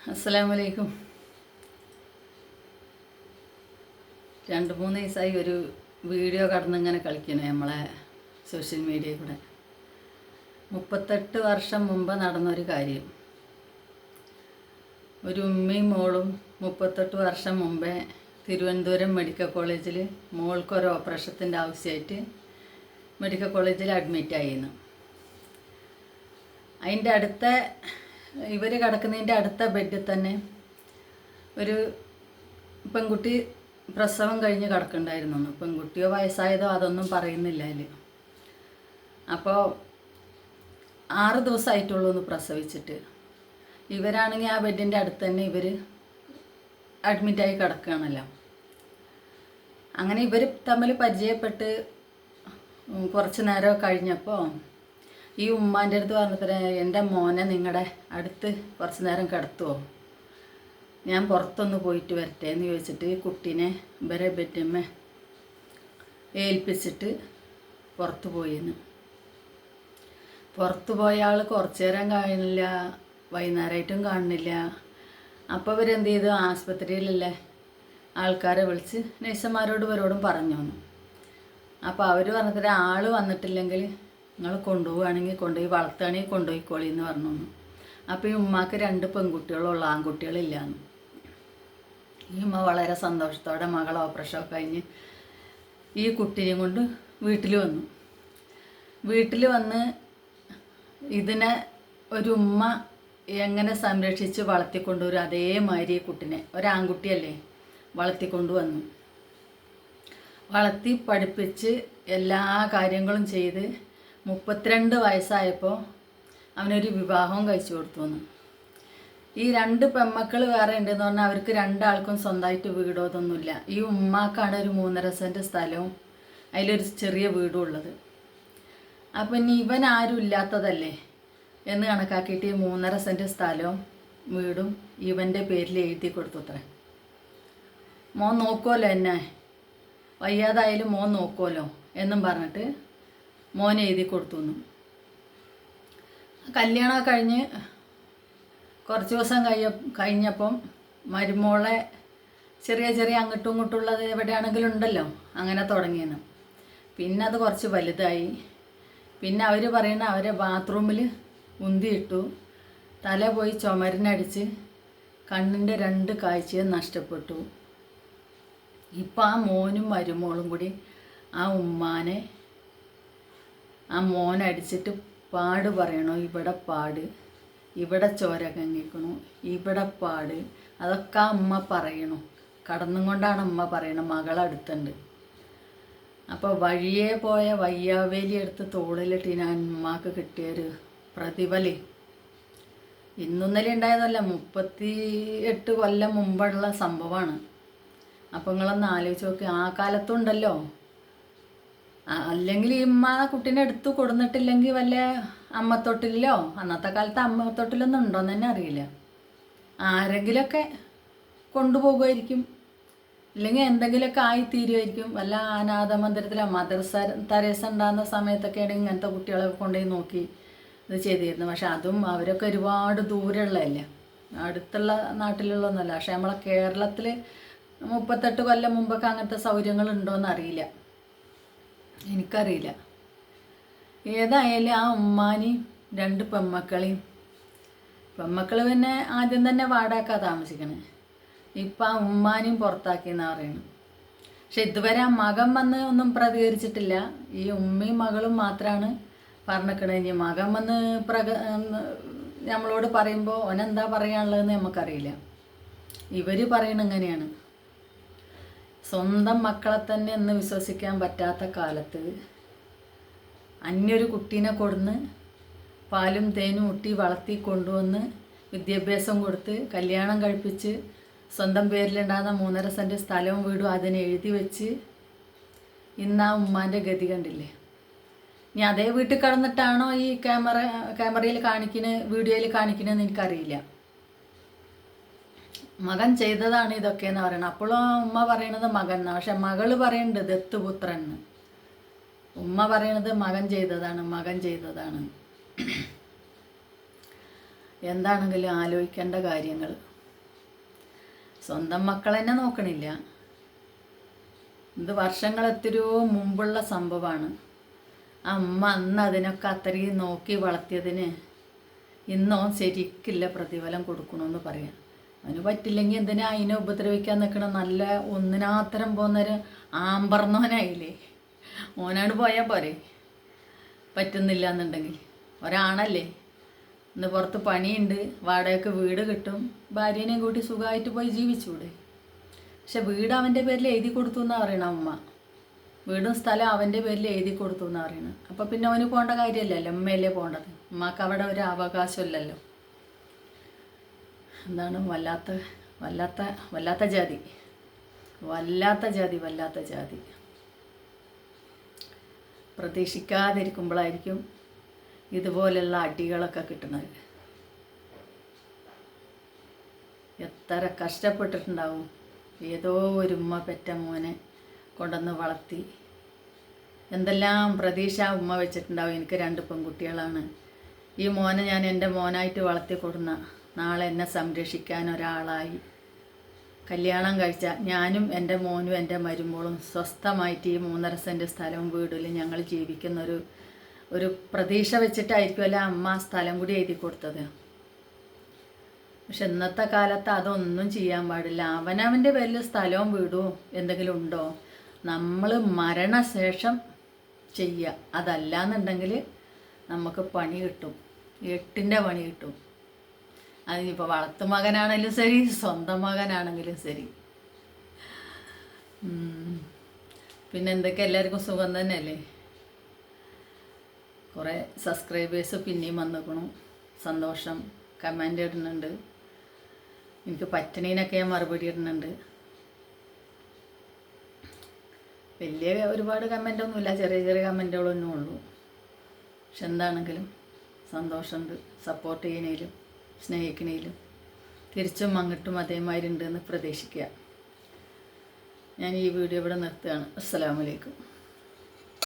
അസ്സലാമലൈക്കും. 2-3 ദിവസമായി ഒരു വീഡിയോ കടന്നിങ്ങനെ കളിക്കണേ നമ്മളെ സോഷ്യൽ മീഡിയയിൽ കൂടെ. 38 വർഷം മുമ്പ് നടന്നൊരു കാര്യം. ഒരു ഉമ്മയും മോളും 38 വർഷം മുമ്പേ തിരുവനന്തപുരം മെഡിക്കൽ കോളേജിൽ മോൾക്കൊരു ഓപ്പറേഷത്തിൻ്റെ ആവശ്യമായിട്ട് മെഡിക്കൽ കോളേജിൽ അഡ്മിറ്റായിരുന്നു. അതിൻ്റെ അടുത്ത ഇവർ കിടക്കുന്നതിൻ്റെ അടുത്ത ബെഡിൽ തന്നെ ഒരു പെൺകുട്ടി പ്രസവം കഴിഞ്ഞ് കിടക്കുന്നുണ്ടായിരുന്നു. പെൺകുട്ടിയോ വയസ്സായതോ അതൊന്നും പറയുന്നില്ല അതിൽ. അപ്പോൾ 6 ദിവസമായിട്ടുള്ളൂ എന്ന് പ്രസവിച്ചിട്ട്. ഇവരാണെങ്കിൽ ആ ബെഡിൻ്റെ അടുത്ത് തന്നെ ഇവർ അഡ്മിറ്റായി കിടക്കുകയാണല്ലോ. അങ്ങനെ ഇവർ തമ്മിൽ പരിചയപ്പെട്ട് കുറച്ച് നേരം കഴിഞ്ഞപ്പോൾ ഈ ഉമ്മാൻ്റെ അടുത്ത് പറഞ്ഞത്ര, എൻ്റെ മോനെ നിങ്ങളുടെ അടുത്ത് കുറച്ച് നേരം കിടത്തുമോ, ഞാൻ പുറത്തൊന്ന് പോയിട്ട് വരട്ടെ എന്ന് ചോദിച്ചിട്ട് ഈ കുട്ടീനെ ഇവരെ ബെഡമ്മ ഏൽപ്പിച്ചിട്ട് പുറത്ത് പോയിന്ന്. പുറത്ത് പോയ ആൾ കുറച്ച് നേരം കാണില്ല, വൈകുന്നേരമായിട്ടും കാണുന്നില്ല. അപ്പോൾ ഇവരെന്ത് ചെയ്തു, ആസ്പത്രിയിലല്ലേ ആൾക്കാരെ വിളിച്ച് നഴ്സുമാരോട് ഇവരോടും പറഞ്ഞു വന്നു. അപ്പോൾ അവർ പറഞ്ഞത്ര, ആൾ വന്നിട്ടില്ലെങ്കിൽ നിങ്ങൾ കൊണ്ടുപോവുകയാണെങ്കിൽ കൊണ്ടുപോയി, വളർത്തുകയാണെങ്കിൽ കൊണ്ടുപോയിക്കോളി എന്ന് പറഞ്ഞു. അപ്പോൾ ഈ ഉമ്മാക്ക് 2 പെൺകുട്ടികളുള്ള, ആൺകുട്ടികളില്ലാന്ന്. ഈ ഉമ്മ വളരെ സന്തോഷത്തോടെ മകൾ ഓപ്പറേഷനൊക്കെ കഴിഞ്ഞ് ഈ കുട്ടീനെയും കൊണ്ട് വീട്ടിൽ വന്നു. വീട്ടിൽ വന്ന് ഇതിനെ ഒരു ഉമ്മ എങ്ങനെ സംരക്ഷിച്ച് വളർത്തിക്കൊണ്ടുവരും അതേമാതിരി ഈ കുട്ടീനെ, ഒരാൺകുട്ടിയല്ലേ, വളർത്തിക്കൊണ്ടു വന്നു. വളർത്തി പഠിപ്പിച്ച് എല്ലാ കാര്യങ്ങളും ചെയ്ത് 32 വയസ്സായപ്പോൾ അവനൊരു വിവാഹവും കഴിച്ചു കൊടുത്തു വന്നു. ഈ 2 പെൺമക്കൾ വേറെ ഉണ്ടെന്ന് പറഞ്ഞാൽ അവർക്ക് 2 ആൾക്കും സ്വന്തമായിട്ട് വീടോ ഇതൊന്നുമില്ല. ഈ ഉമ്മാക്കാണ് ഒരു 3.5 സെൻറ്റ് സ്ഥലവും അതിലൊരു ചെറിയ വീടും ഉള്ളത്. അപ്പം ഇനി ഇവൻ ആരും ഇല്ലാത്തതല്ലേ എന്ന് കണക്കാക്കിയിട്ട് ഈ 3.5 സെൻറ്റ് സ്ഥലവും വീടും ഇവൻ്റെ പേരിൽ എഴുതി കൊടുത്തു. അത്രേ, മോൻ നോക്കുമല്ലോ, എന്നെ വയ്യാതായാലും മോൻ നോക്കുമല്ലോ എന്നും പറഞ്ഞിട്ട് മോൻ എഴുതി കൊടുത്തു. കല്യാണം കഴിഞ്ഞ് കുറച്ച് ദിവസം കഴിഞ്ഞപ്പം മരുമോളെ ചെറിയ അങ്ങോട്ടും ഇങ്ങോട്ടുള്ളത് എവിടെയാണെങ്കിലും ഉണ്ടല്ലോ, അങ്ങനെ തുടങ്ങിയെന്ന്. പിന്നെ അത് കുറച്ച് വലുതായി. പിന്നെ അവർ പറയുന്ന അവരെ ബാത്റൂമിൽ ഉന്തിയിട്ടു, തല പോയി ചുമരിനടിച്ച് കണ്ണിൻ്റെ 2 കാഴ്ചയും നഷ്ടപ്പെട്ടു. ഇപ്പം ആ മോനും മരുമോളും കൂടി ആ ഉമ്മാനെ, ആ മോനടിച്ചിട്ട് പാട് പറയണോ, ഇവിടെ പാട്, ഇവിടെ ചോര കങ്ങിക്കണു, ഇവിടെ പാട്, അതൊക്കെ ആ അമ്മ പറയണു. കടന്നും കൊണ്ടാണ് അമ്മ പറയണത്, മകളടുത്തുണ്ട്. അപ്പോൾ വഴിയേ പോയ വയ്യാവേലി എടുത്ത് തോളിലിട്ട് ഞാൻ ഉമ്മാക്ക് കിട്ടിയൊരു പ്രതിഫലി ഇന്നൊന്നലെ ഉണ്ടായതല്ല, 38 കൊല്ലം മുമ്പുള്ള സംഭവമാണ്. അപ്പോൾ നിങ്ങളൊന്ന് ആലോചിച്ച് നോക്കി, ആ കാലത്തുണ്ടല്ലോ. അല്ലെങ്കിൽ ഈ ഉമ്മ കുട്ടീനെ എടുത്ത് കൊടുന്നിട്ടില്ലെങ്കിൽ വല്ല അമ്മത്തൊട്ടിലോ, അന്നത്തെ കാലത്ത് അമ്മത്തൊട്ടിലൊന്നും ഉണ്ടോയെന്ന് തന്നെ അറിയില്ല, ആരെങ്കിലുമൊക്കെ കൊണ്ടുപോകുമായിരിക്കും, അല്ലെങ്കിൽ എന്തെങ്കിലുമൊക്കെ ആയിത്തീരുമായിരിക്കും. വല്ല അനാഥ മന്ദിരത്തിലോ മദർ തെരേസ ഉണ്ടാകുന്ന സമയത്തൊക്കെ ആണെങ്കിൽ ഇങ്ങനത്തെ കുട്ടികളെ കൊണ്ടുപോയി നോക്കി ഇത് ചെയ്തിരുന്നു. പക്ഷെ അതും അവരൊക്കെ ഒരുപാട് ദൂരമുള്ളതല്ലേ, അടുത്തുള്ള നാട്ടിലുള്ളതൊന്നുമല്ല. പക്ഷെ നമ്മളെ കേരളത്തിൽ 38 കൊല്ലം മുമ്പൊക്കെ അങ്ങനത്തെ സൗകര്യങ്ങൾ ഉണ്ടോയെന്ന് അറിയില്ല, എനിക്കറിയില്ല. ഏതായാലും ആ ഉമ്മാനെയും 2 പെൺമക്കളെയും, പെൺമക്കൾ പിന്നെ ആദ്യം തന്നെ വാടകയ്ക്കാണ് താമസിക്കണേ. ഇപ്പം ആ ഉമ്മാനെയും പുറത്താക്കിയെന്നാണ് പറയുന്നത്. പക്ഷെ ഇതുവരെ ആ മകൻ വന്ന് ഒന്നും പ്രതികരിച്ചിട്ടില്ല. ഈ ഉമ്മയും മകളും മാത്രമാണ് പറഞ്ഞിരിക്കണത്. ഇനി മകൻ വന്ന് നമ്മളോട് പറയുമ്പോൾ ഓനെന്താ പറയാനുള്ളതെന്ന് നമുക്കറിയില്ല. ഇവർ പറയണ ഇങ്ങനെയാണ്, സ്വന്തം മക്കളെ തന്നെ എന്ന് വിശ്വസിക്കാൻ പറ്റാത്ത കാലത്ത് അന്യൊരു കുട്ടീനെ കൊടുന്ന് പാലും തേനും ഊട്ടി വളർത്തി കൊണ്ടുവന്ന് വിദ്യാഭ്യാസം കൊടുത്ത് കല്യാണം കഴിപ്പിച്ച് സ്വന്തം പേരിലുണ്ടാകുന്ന 3.5 സെൻറ്റ് സ്ഥലവും വീടും അതിനെ എഴുതി വെച്ച് ഇന്ന് ആ ഉമ്മാൻ്റെ ഗതി കണ്ടില്ലേ. ഇനി അതേ വീട്ടിൽ കിടന്നിട്ടാണോ ഈ ക്യാമറയിൽ വീഡിയോയിൽ കാണിക്കണമെന്ന് എനിക്കറിയില്ല. മകൻ ചെയ്തതാണ് ഇതൊക്കെയെന്ന് പറയണം. അപ്പോഴും ഉമ്മ പറയണത് മകൻ എന്നാണ്, പക്ഷെ മകൾ പറയുന്നുണ്ട് ദത്തുപുത്രൻ. ഉമ്മ പറയണത് മകൻ ചെയ്തതാണ്. എന്താണെങ്കിലും ആലോചിക്കേണ്ട കാര്യങ്ങൾ. സ്വന്തം മക്കളെ തന്നെ നോക്കണില്ല. ഇത് വർഷങ്ങൾ എത്രയോ മുമ്പുള്ള സംഭവമാണ്. അമ്മ അന്ന് അതിനൊക്കെ അത്രയും നോക്കി വളർത്തിയതിന് ഇന്നോ ശരിക്കില്ല പ്രതിഫലം കൊടുക്കണമെന്ന് പറയാം. അവന് പറ്റില്ലെങ്കിൽ എന്തിനാ അതിനെ ഉപദ്രവിക്കാൻ നിൽക്കണം? നല്ല ഒന്നിനാത്തരം പോകുന്നൊരു ആമ്പറന്നവനായില്ലേ, ഓനാണ് പോയാൽ പോരെ. പറ്റുന്നില്ല എന്നുണ്ടെങ്കിൽ ഒരാണല്ലേ, ഇന്ന് പുറത്ത് പണിയുണ്ട്, വാടകയ്ക്ക് വീട് കിട്ടും, ഭാര്യേനെയും കൂട്ടി സുഖമായിട്ട് പോയി ജീവിച്ചൂടെ. പക്ഷെ വീട് അവൻ്റെ പേരിൽ എഴുതി കൊടുത്തു എന്നാണ് പറയണം അമ്മ. വീടും സ്ഥലം അവൻ്റെ പേരിൽ എഴുതി കൊടുത്തു എന്നാണ് പറയണം. അപ്പോൾ പിന്നെ അവന് പോകേണ്ട കാര്യമല്ലല്ലോ, അമ്മയല്ലേ പോകേണ്ടത്. അമ്മക്ക് അവിടെ ഒരു അവകാശമില്ലല്ലോ. എന്താണ് വല്ലാത്ത ജാതി. പ്രതീക്ഷിക്കാതിരിക്കുമ്പോഴായിരിക്കും ഇതുപോലെയുള്ള അടികളൊക്കെ കിട്ടുന്നത്. എത്ര കഷ്ടപ്പെട്ടിട്ടുണ്ടാവും. ഏതോ ഒരു ഉമ്മ പെറ്റ മോനെ കൊണ്ടുവന്ന് വളർത്തി എന്തെല്ലാം പ്രതീക്ഷ ഉമ്മ വെച്ചിട്ടുണ്ടാവും. എനിക്ക് 2 പെൺകുട്ടികളാണ്. ഈ മോനെ ഞാൻ എൻ്റെ മോനായിട്ട് വളർത്തി കൊടുന്ന നാളെ എന്നെ സംരക്ഷിക്കാൻ ഒരാളായി കല്യാണം കഴിച്ച ഞാനും എൻ്റെ മോനും എൻ്റെ മരുമോളും സ്വസ്ഥമായിട്ട് ഈ 3.5 സെൻറ്റ് സ്ഥലവും വീടിൽ ഞങ്ങൾ ജീവിക്കുന്ന ഒരു പ്രതീക്ഷ വെച്ചിട്ടായിരിക്കുമല്ലോ അമ്മ സ്ഥലം കൂടി എഴുതി കൊടുത്തത്. പക്ഷെ ഇന്നത്തെ കാലത്ത് അതൊന്നും ചെയ്യാൻ പാടില്ല. അവനവൻ്റെ പേരിൽ സ്ഥലവും വീടും എന്തെങ്കിലും ഉണ്ടോ, നമ്മൾ മരണശേഷം ചെയ്യുക. അതല്ല എന്നുണ്ടെങ്കിൽ നമുക്ക് പണി കിട്ടും, 8ൻ്റെ പണി കിട്ടും. അതിനിപ്പോൾ വളർത്തു മകനാണെങ്കിലും ശരി, സ്വന്തം മകനാണെങ്കിലും ശരി. പിന്നെ എന്തൊക്കെ, എല്ലാവർക്കും സുഖം തന്നെയല്ലേ? കുറേ സബ്സ്ക്രൈബേഴ്സ് പിന്നെയും വന്നിക്കണു, സന്തോഷം. കമൻ്റ് ഇടുന്നുണ്ട്, എനിക്ക് പറ്റണീനൊക്കെ ഞാൻ മറുപടി ഇടുന്നുണ്ട്. വലിയ ഒരുപാട് കമൻ്റൊന്നുമില്ല, ചെറിയ ചെറിയ കമൻറ്റുകളൊന്നും ഉള്ളൂ. പക്ഷെ എന്താണെങ്കിലും സന്തോഷമുണ്ട്. സപ്പോർട്ട് ചെയ്യണേലും സ്നേഹിക്കണേലും തിരിച്ചും അങ്ങോട്ടും അതേമാതിരി ഉണ്ടെന്ന് പ്രതീക്ഷിക്കുക. ഞാൻ ഈ വീഡിയോ ഇവിടെ നിർത്തുകയാണ്. അസ്സലാമു അലൈക്കും.